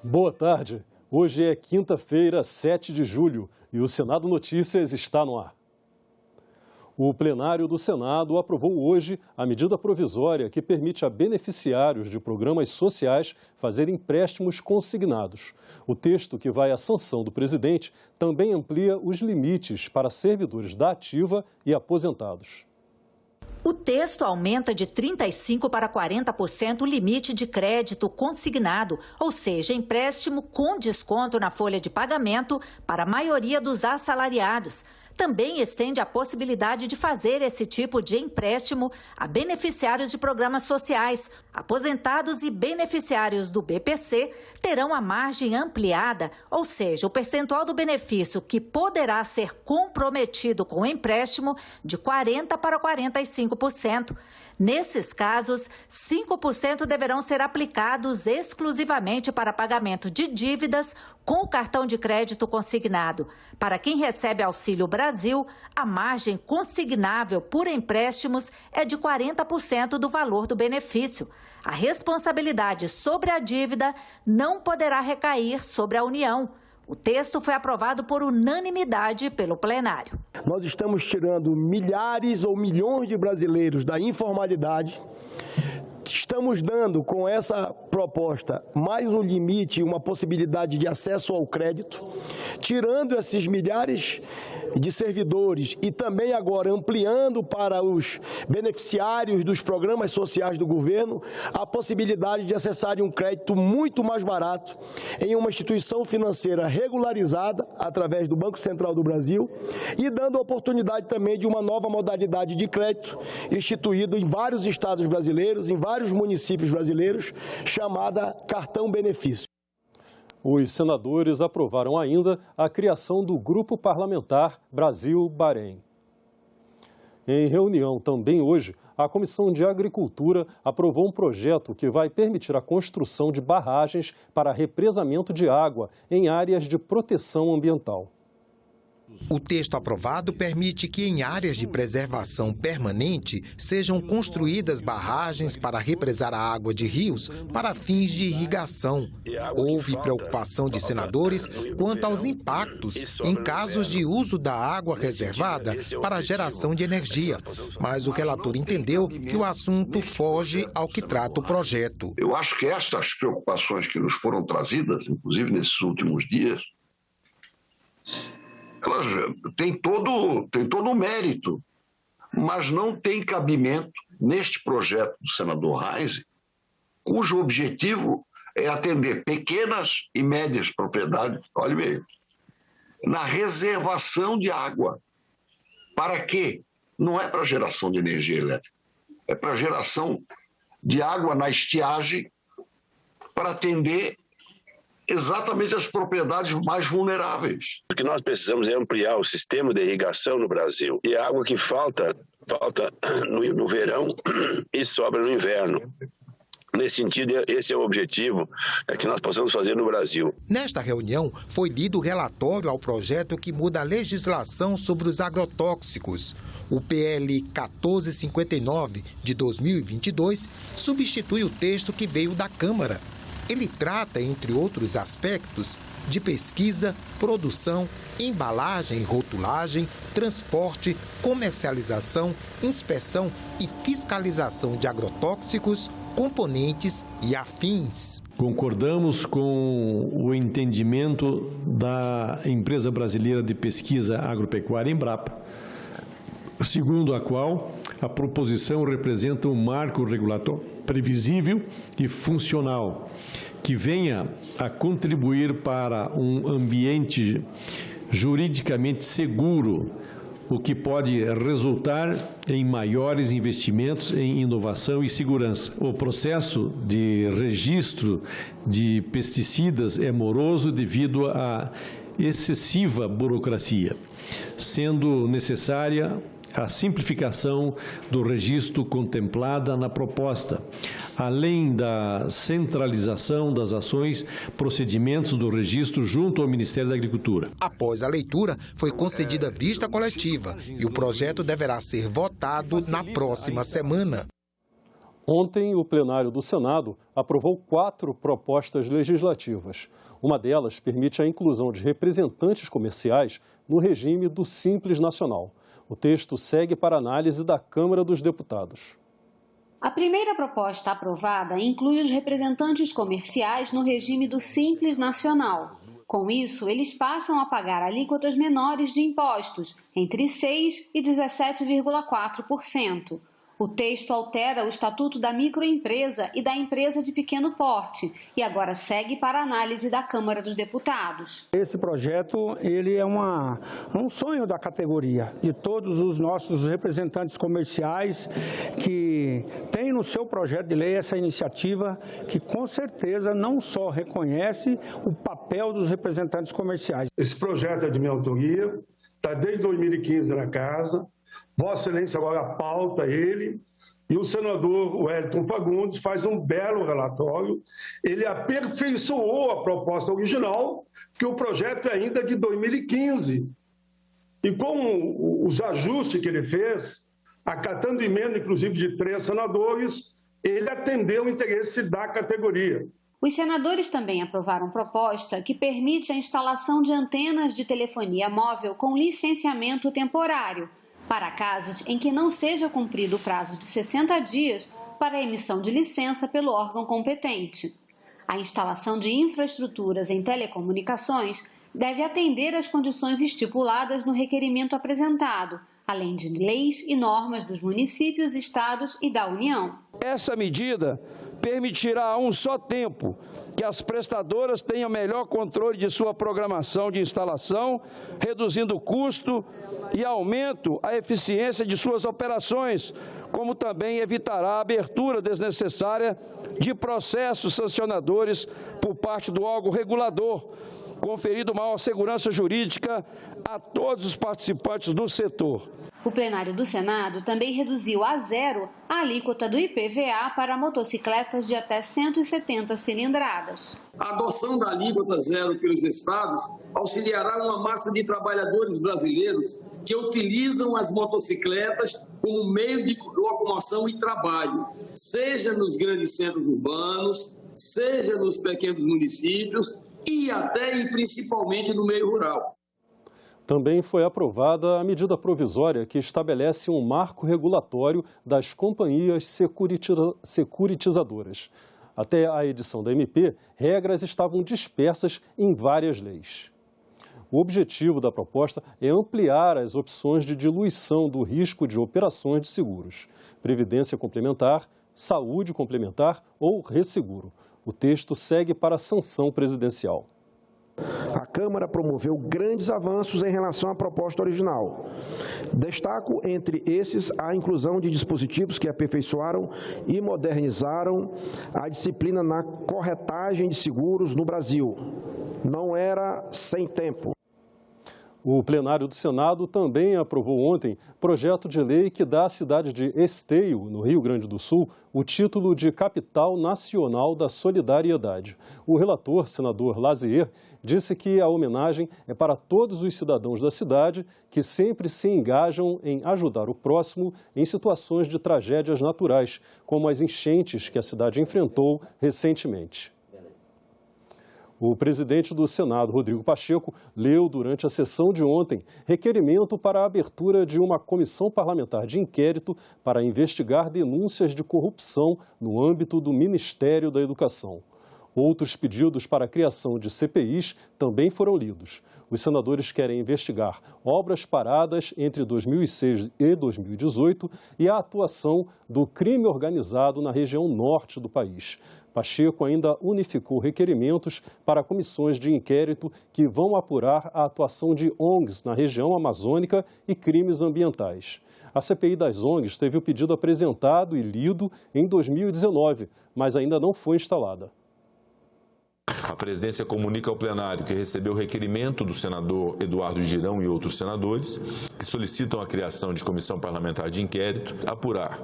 Boa tarde. Hoje é quinta-feira, 7 de julho, e o Senado Notícias está no ar. O plenário do Senado aprovou hoje a medida provisória que permite a beneficiários de programas sociais fazerem empréstimos consignados. O texto, que vai à sanção do presidente, também amplia os limites para servidores da ativa e aposentados. O texto aumenta de 35% para 40% o limite de crédito consignado, ou seja, empréstimo com desconto na folha de pagamento para a maioria dos assalariados. Também estende a possibilidade de fazer esse tipo de empréstimo a beneficiários de programas sociais. Aposentados e beneficiários do BPC terão a margem ampliada, ou seja, o percentual do benefício que poderá ser comprometido com o empréstimo de 40% para 45%. Nesses casos, 5% deverão ser aplicados exclusivamente para pagamento de dívidas com o cartão de crédito consignado. Para quem recebe Auxílio Brasil, a margem consignável por empréstimos é de 40% do valor do benefício. A responsabilidade sobre a dívida não poderá recair sobre a União. O texto foi aprovado por unanimidade pelo plenário. Nós estamos tirando milhares ou milhões de brasileiros da informalidade. Estamos dando, com essa proposta, mais um limite, uma possibilidade de acesso ao crédito, tirando esses milhares de servidores e também agora ampliando para os beneficiários dos programas sociais do governo a possibilidade de acessarem um crédito muito mais barato em uma instituição financeira regularizada através do Banco Central do Brasil e dando a oportunidade também de uma nova modalidade de crédito instituído em vários estados brasileiros, em vários municípios brasileiros, chamada Cartão Benefício. Os senadores aprovaram ainda a criação do Grupo Parlamentar Brasil-Bahrein. Em reunião também hoje, a Comissão de Agricultura aprovou um projeto que vai permitir a construção de barragens para represamento de água em áreas de proteção ambiental. O texto aprovado permite que em áreas de preservação permanente sejam construídas barragens para represar a água de rios para fins de irrigação. Houve preocupação de senadores quanto aos impactos em casos de uso da água reservada para a geração de energia, mas o relator entendeu que o assunto foge ao que trata o projeto. Eu acho que essas preocupações que nos foram trazidas, inclusive nesses últimos dias, elas têm todo o mérito, mas não tem cabimento neste projeto do senador Reis, cujo objetivo é atender pequenas e médias propriedades, olha bem, na reservação de água. Para quê? Não é para geração de energia elétrica, é para geração de água na estiagem para atender exatamente as propriedades mais vulneráveis. O que nós precisamos é ampliar o sistema de irrigação no Brasil. E a água que falta no verão e sobra no inverno. Nesse sentido, esse é o objetivo que nós possamos fazer no Brasil. Nesta reunião, foi lido o relatório ao projeto que muda a legislação sobre os agrotóxicos. O PL 1459 de 2022 substitui o texto que veio da Câmara. Ele trata, entre outros aspectos, de pesquisa, produção, embalagem e rotulagem, transporte, comercialização, inspeção e fiscalização de agrotóxicos, componentes e afins. Concordamos com o entendimento da Empresa Brasileira de Pesquisa Agropecuária, Embrapa, segundo a qual a proposição representa um marco regulatório previsível e funcional, que venha a contribuir para um ambiente juridicamente seguro, o que pode resultar em maiores investimentos em inovação e segurança. O processo de registro de pesticidas é moroso devido à excessiva burocracia, sendo necessária a simplificação do registro contemplada na proposta, além da centralização das ações, procedimentos do registro junto ao Ministério da Agricultura. Após a leitura, foi concedida vista coletiva e o projeto deverá ser votado na próxima semana. Ontem, o plenário do Senado aprovou 4 propostas legislativas. Uma delas permite a inclusão de representantes comerciais no regime do Simples Nacional. O texto segue para análise da Câmara dos Deputados. A primeira proposta aprovada inclui os representantes comerciais no regime do Simples Nacional. Com isso, eles passam a pagar alíquotas menores de impostos, entre 6% e 17,4%. O texto altera o Estatuto da Microempresa e da Empresa de Pequeno Porte e agora segue para análise da Câmara dos Deputados. Esse projeto ele é um sonho da categoria, de todos os nossos representantes comerciais que têm no seu projeto de lei essa iniciativa que com certeza não só reconhece o papel dos representantes comerciais. Esse projeto é de minha autoria, está desde 2015 na casa. Vossa Excelência agora pauta ele e o senador Wellington Fagundes faz um belo relatório. Ele aperfeiçoou a proposta original, que o projeto é ainda de 2015. E com os ajustes que ele fez, acatando emenda inclusive de 3 senadores, ele atendeu o interesse da categoria. Os senadores também aprovaram proposta que permite a instalação de antenas de telefonia móvel com licenciamento temporário, para casos em que não seja cumprido o prazo de 60 dias para a emissão de licença pelo órgão competente. A instalação de infraestruturas em telecomunicações deve atender às condições estipuladas no requerimento apresentado, além de leis e normas dos municípios, estados e da União. Essa medida permitirá a um só tempo que as prestadoras tenham melhor controle de sua programação de instalação, reduzindo o custo e aumento a eficiência de suas operações, como também evitará a abertura desnecessária de processos sancionadores por parte do órgão regulador, conferindo maior segurança jurídica a todos os participantes do setor. O plenário do Senado também reduziu a 0 a alíquota do IPVA para motocicletas de até 170 cilindradas. A adoção da alíquota 0 pelos estados auxiliará uma massa de trabalhadores brasileiros que utilizam as motocicletas como meio de locomoção e trabalho, seja nos grandes centros urbanos, seja nos pequenos municípios e até e principalmente no meio rural. Também foi aprovada a medida provisória que estabelece um marco regulatório das companhias securitizadoras. Até a edição da MP, regras estavam dispersas em várias leis. O objetivo da proposta é ampliar as opções de diluição do risco de operações de seguros, previdência complementar, saúde complementar ou resseguro. O texto segue para a sanção presidencial. A Câmara promoveu grandes avanços em relação à proposta original. Destaco entre esses a inclusão de dispositivos que aperfeiçoaram e modernizaram a disciplina na corretagem de seguros no Brasil. Não era sem tempo. O plenário do Senado também aprovou ontem projeto de lei que dá à cidade de Esteio, no Rio Grande do Sul, o título de Capital Nacional da Solidariedade. O relator, senador Lazier, disse que a homenagem é para todos os cidadãos da cidade que sempre se engajam em ajudar o próximo em situações de tragédias naturais, como as enchentes que a cidade enfrentou recentemente. O presidente do Senado, Rodrigo Pacheco, leu durante a sessão de ontem requerimento para a abertura de uma comissão parlamentar de inquérito para investigar denúncias de corrupção no âmbito do Ministério da Educação. Outros pedidos para a criação de CPIs também foram lidos. Os senadores querem investigar obras paradas entre 2006 e 2018 e a atuação do crime organizado na região norte do país. Pacheco ainda unificou requerimentos para comissões de inquérito que vão apurar a atuação de ONGs na região amazônica e crimes ambientais. A CPI das ONGs teve o pedido apresentado e lido em 2019, mas ainda não foi instalada. A presidência comunica ao plenário que recebeu o requerimento do senador Eduardo Girão e outros senadores que solicitam a criação de comissão parlamentar de inquérito, apurar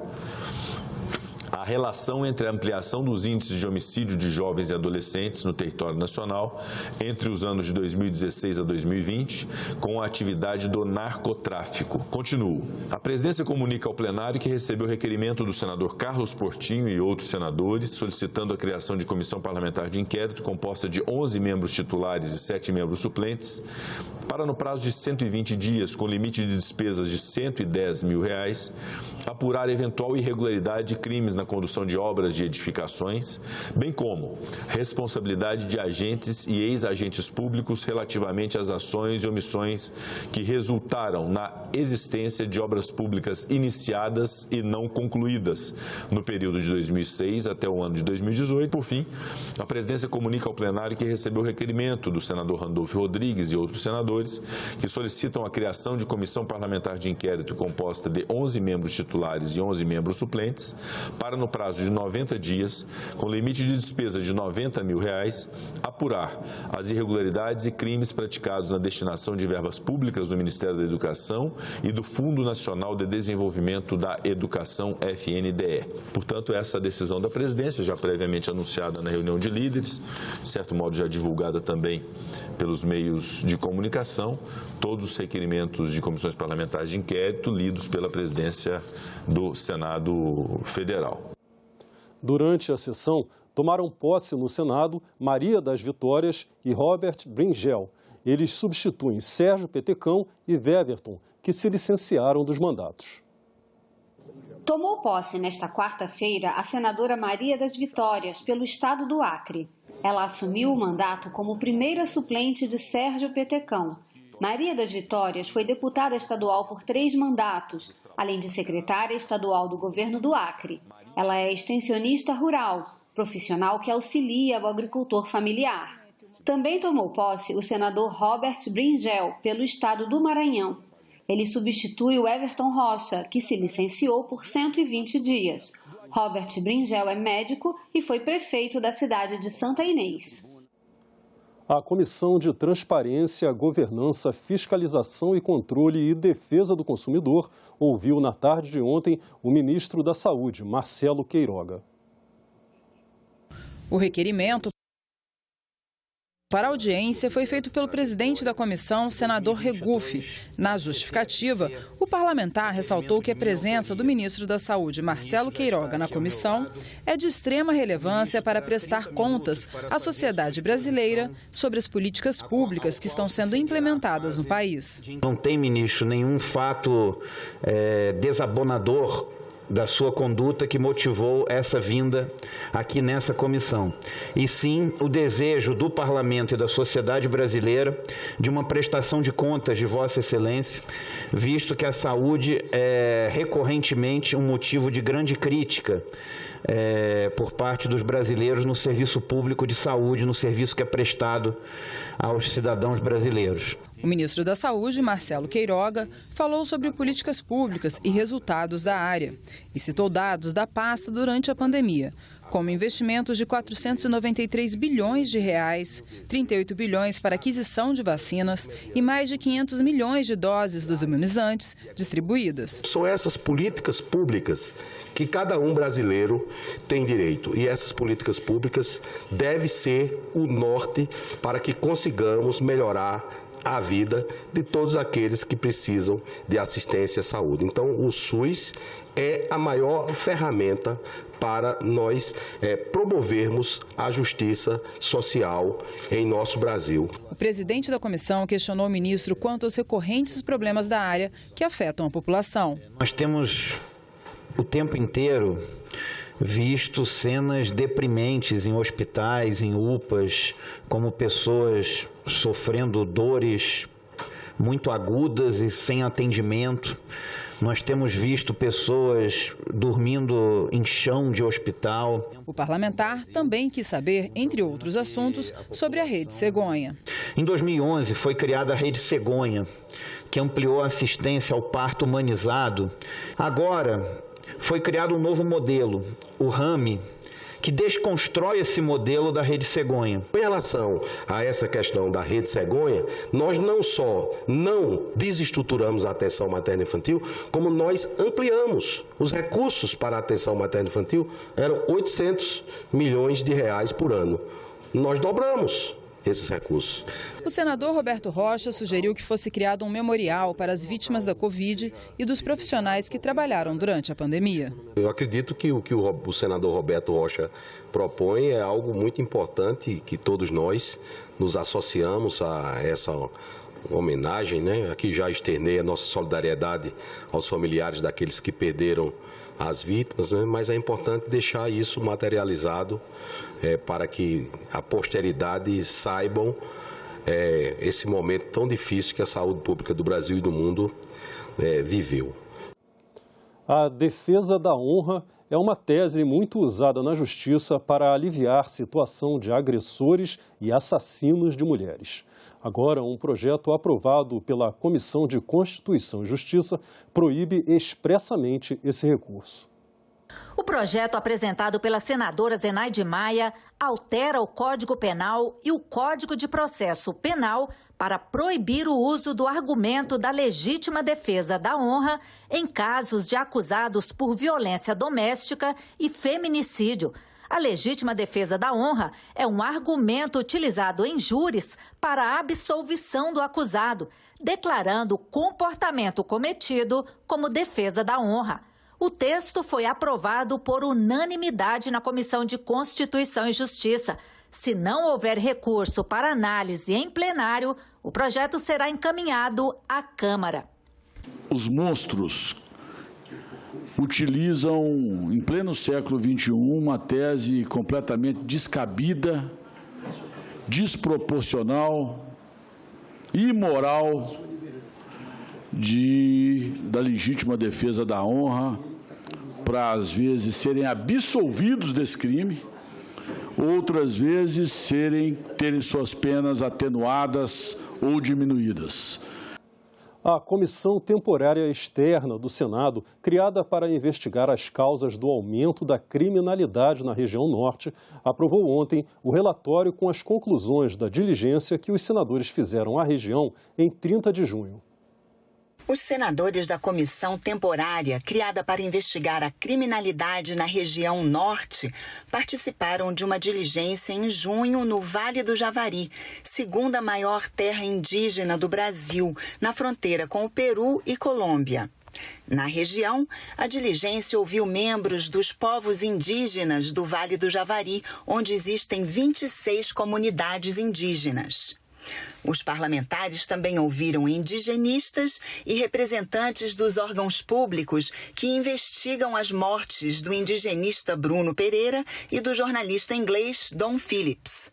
a relação entre a ampliação dos índices de homicídio de jovens e adolescentes no território nacional entre os anos de 2016 a 2020 com a atividade do narcotráfico. Continuo. A presidência comunica ao plenário que recebeu requerimento do senador Carlos Portinho e outros senadores solicitando a criação de comissão parlamentar de inquérito composta de 11 membros titulares e 7 membros suplentes para, no prazo de 120 dias, com limite de despesas de R$110 mil, apurar eventual irregularidade de crimes na condução de obras de edificações, bem como responsabilidade de agentes e ex-agentes públicos relativamente às ações e omissões que resultaram na existência de obras públicas iniciadas e não concluídas no período de 2006 até o ano de 2018. Por fim, a presidência comunica ao plenário que recebeu o requerimento do senador Randolfo Rodrigues e outros senadores que solicitam a criação de comissão parlamentar de inquérito composta de 11 membros titulares e 11 membros suplentes para, no prazo de 90 dias, com limite de despesa de R$90 mil, apurar as irregularidades e crimes praticados na destinação de verbas públicas do Ministério da Educação e do Fundo Nacional de Desenvolvimento da Educação, FNDE. Portanto, essa decisão da presidência, já previamente anunciada na reunião de líderes, de certo modo já divulgada também pelos meios de comunicação, todos os requerimentos de comissões parlamentares de inquérito lidos pela presidência do Senado Federal. Durante a sessão, tomaram posse no Senado Maria das Vitórias e Robert Bringel. Eles substituem Sérgio Petecão e Weverton, que se licenciaram dos mandatos. Tomou posse nesta quarta-feira a senadora Maria das Vitórias, pelo estado do Acre. Ela assumiu o mandato como primeira suplente de Sérgio Petecão. Maria das Vitórias foi deputada estadual por 3 mandatos, além de secretária estadual do governo do Acre. Ela é extensionista rural, profissional que auxilia o agricultor familiar. Também tomou posse o senador Robert Bringel, pelo estado do Maranhão. Ele substitui o Weverton Rocha, que se licenciou por 120 dias. Robert Bringel é médico e foi prefeito da cidade de Santa Inês. A Comissão de Transparência, Governança, Fiscalização e Controle e Defesa do Consumidor ouviu na tarde de ontem o ministro da Saúde, Marcelo Queiroga. O requerimento para a audiência foi feito pelo presidente da comissão, senador Regufe. Na justificativa, o parlamentar ressaltou que a presença do ministro da Saúde, Marcelo Queiroga, na comissão é de extrema relevância para prestar contas à sociedade brasileira sobre as políticas públicas que estão sendo implementadas no país. Não tem, ministro, nenhum fato desabonador da sua conduta que motivou essa vinda aqui nessa comissão. E sim, o desejo do parlamento e da sociedade brasileira de uma prestação de contas de Vossa Excelência, visto que a saúde é recorrentemente um motivo de grande crítica por parte dos brasileiros no serviço público de saúde, no serviço que é prestado aos cidadãos brasileiros. O ministro da Saúde, Marcelo Queiroga, falou sobre políticas públicas e resultados da área e citou dados da pasta durante a pandemia, como investimentos de 493 bilhões de reais, 38 bilhões para aquisição de vacinas e mais de 500 milhões de doses dos imunizantes distribuídas. São essas políticas públicas que cada um brasileiro tem direito. E essas políticas públicas devem ser o norte para que consigamos melhorar a vida de todos aqueles que precisam de assistência à saúde. Então, o SUS é a maior ferramenta para nós promovermos a justiça social em nosso Brasil. O presidente da comissão questionou o ministro quanto aos recorrentes problemas da área que afetam a população. Nós temos o tempo inteiro visto cenas deprimentes em hospitais, em UPAs, como pessoas sofrendo dores muito agudas e sem atendimento. Nós temos visto pessoas dormindo em chão de hospital. O parlamentar também quis saber, entre outros assuntos, sobre a Rede Cegonha. Em 2011 foi criada a Rede Cegonha, que ampliou a assistência ao parto humanizado. Agora foi criado um novo modelo, o RAME, que desconstrói esse modelo da Rede Cegonha. Em relação a essa questão da Rede Cegonha, nós não só não desestruturamos a atenção materno-infantil, como nós ampliamos os recursos para a atenção materno-infantil, eram 800 milhões de reais por ano. Nós dobramos esses recursos. O senador Roberto Rocha sugeriu que fosse criado um memorial para as vítimas da Covid e dos profissionais que trabalharam durante a pandemia. Eu acredito que o que o senador Roberto Rocha propõe é algo muito importante, que todos nós nos associamos a essa homenagem, né? Aqui já externei a nossa solidariedade aos familiares daqueles que perderam as vítimas, né? Mas é importante deixar isso materializado para que a posteridade saibam esse momento tão difícil que a saúde pública do Brasil e do mundo viveu. A defesa da honra é uma tese muito usada na justiça para aliviar a situação de agressores e assassinos de mulheres. Agora, um projeto aprovado pela Comissão de Constituição e Justiça proíbe expressamente esse recurso. O projeto apresentado pela senadora Zenaide Maia altera o Código Penal e o Código de Processo Penal para proibir o uso do argumento da legítima defesa da honra em casos de acusados por violência doméstica e feminicídio. A legítima defesa da honra é um argumento utilizado em júris para a absolvição do acusado, declarando o comportamento cometido como defesa da honra. O texto foi aprovado por unanimidade na Comissão de Constituição e Justiça. Se não houver recurso para análise em plenário, o projeto será encaminhado à Câmara. Os monstros utilizam, em pleno século XXI, uma tese completamente descabida, desproporcional, imoral da legítima defesa da honra para, às vezes, serem absolvidos desse crime, outras vezes terem suas penas atenuadas ou diminuídas. A Comissão Temporária Externa do Senado, criada para investigar as causas do aumento da criminalidade na região norte, aprovou ontem o relatório com as conclusões da diligência que os senadores fizeram à região em 30 de junho. Os senadores da comissão temporária, criada para investigar a criminalidade na região norte, participaram de uma diligência em junho no Vale do Javari, segunda maior terra indígena do Brasil, na fronteira com o Peru e Colômbia. Na região, a diligência ouviu membros dos povos indígenas do Vale do Javari, onde existem 26 comunidades indígenas. Os parlamentares também ouviram indigenistas e representantes dos órgãos públicos que investigam as mortes do indigenista Bruno Pereira e do jornalista inglês Don Phillips.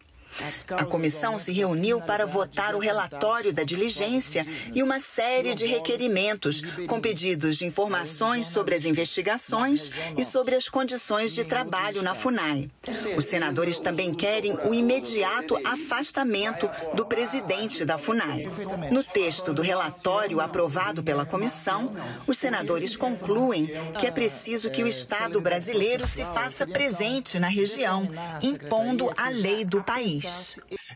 A comissão se reuniu para votar o relatório da diligência e uma série de requerimentos, com pedidos de informações sobre as investigações e sobre as condições de trabalho na FUNAI. Os senadores também querem o imediato afastamento do presidente da FUNAI. No texto do relatório aprovado pela comissão, os senadores concluem que é preciso que o Estado brasileiro se faça presente na região, impondo a lei do país.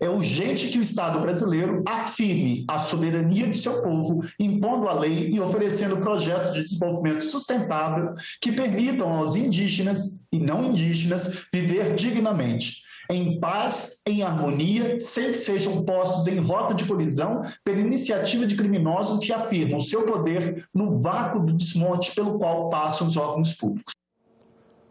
É urgente que o Estado brasileiro afirme a soberania de seu povo, impondo a lei e oferecendo projetos de desenvolvimento sustentável que permitam aos indígenas e não indígenas viver dignamente, em paz, em harmonia, sem que sejam postos em rota de colisão pela iniciativa de criminosos que afirmam seu poder no vácuo do desmonte pelo qual passam os órgãos públicos.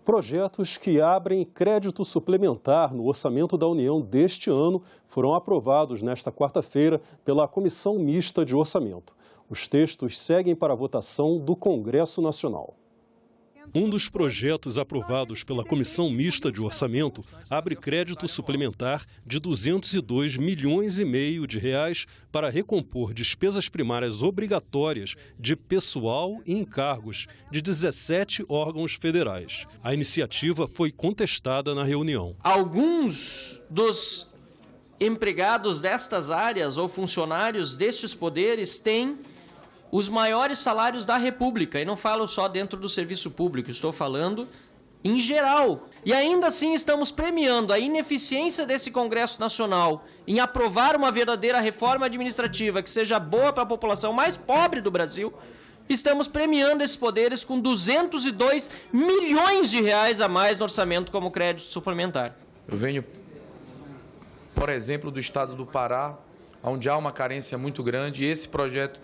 Projetos que abrem crédito suplementar no orçamento da União deste ano foram aprovados nesta quarta-feira pela Comissão Mista de Orçamento. Os textos seguem para a votação do Congresso Nacional. Um dos projetos aprovados pela Comissão Mista de Orçamento abre crédito suplementar de 202,5 milhões de reais para recompor despesas primárias obrigatórias de pessoal e encargos de 17 órgãos federais. A iniciativa foi contestada na reunião. Alguns dos empregados destas áreas ou funcionários destes poderes têm os maiores salários da República, e não falo só dentro do serviço público, estou falando em geral. E ainda assim estamos premiando a ineficiência desse Congresso Nacional em aprovar uma verdadeira reforma administrativa que seja boa para a população mais pobre do Brasil. Estamos premiando esses poderes com 202 milhões de reais a mais no orçamento como crédito suplementar. Eu venho, por exemplo, do estado do Pará, onde há uma carência muito grande, e esse projeto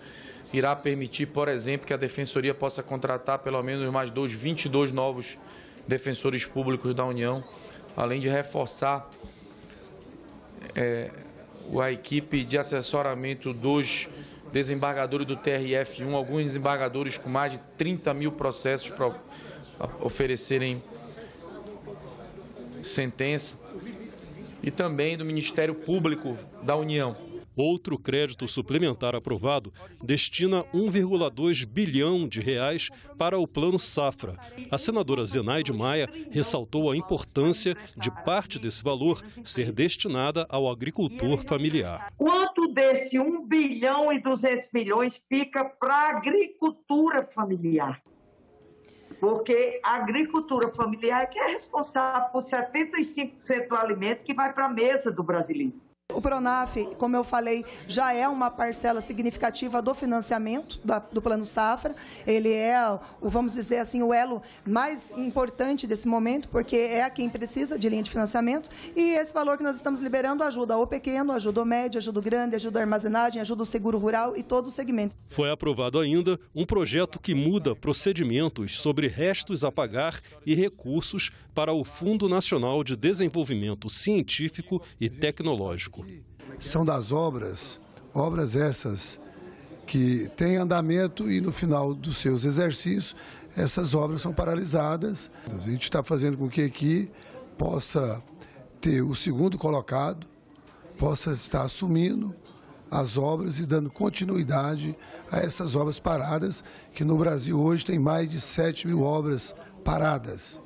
irá permitir, por exemplo, que a Defensoria possa contratar pelo menos mais 22 novos defensores públicos da União, além de reforçar a equipe de assessoramento dos desembargadores do TRF1, alguns desembargadores com mais de 30 mil processos para oferecerem sentença, e também do Ministério Público da União. Outro crédito suplementar aprovado destina 1,2 bilhão de reais para o Plano Safra. A senadora Zenaide Maia ressaltou a importância de parte desse valor ser destinada ao agricultor familiar. Quanto desse 1 bilhão e 200 milhões fica para a agricultura familiar? Porque a agricultura familiar é que é responsável por 75% do alimento que vai para a mesa do brasileiro. O Pronaf, como eu falei, já é uma parcela significativa do financiamento do Plano Safra. Ele é, vamos dizer assim, o elo mais importante desse momento, porque é quem precisa de linha de financiamento. E esse valor que nós estamos liberando ajuda o pequeno, ajuda o médio, ajuda o grande, ajuda a armazenagem, ajuda o seguro rural e todo o segmento. Foi aprovado ainda um projeto que muda procedimentos sobre restos a pagar e recursos para o Fundo Nacional de Desenvolvimento Científico e Tecnológico. São das obras essas que têm andamento e no final dos seus exercícios essas obras são paralisadas. A gente está fazendo com que aqui possa ter o segundo colocado, possa estar assumindo as obras e dando continuidade a essas obras paradas, que no Brasil hoje tem mais de 7 mil obras paradas.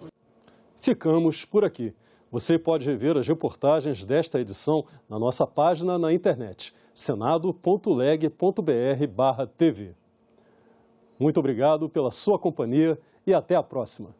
Ficamos por aqui. Você pode rever as reportagens desta edição na nossa página na internet, senado.leg.br/tv. Muito obrigado pela sua companhia e até a próxima.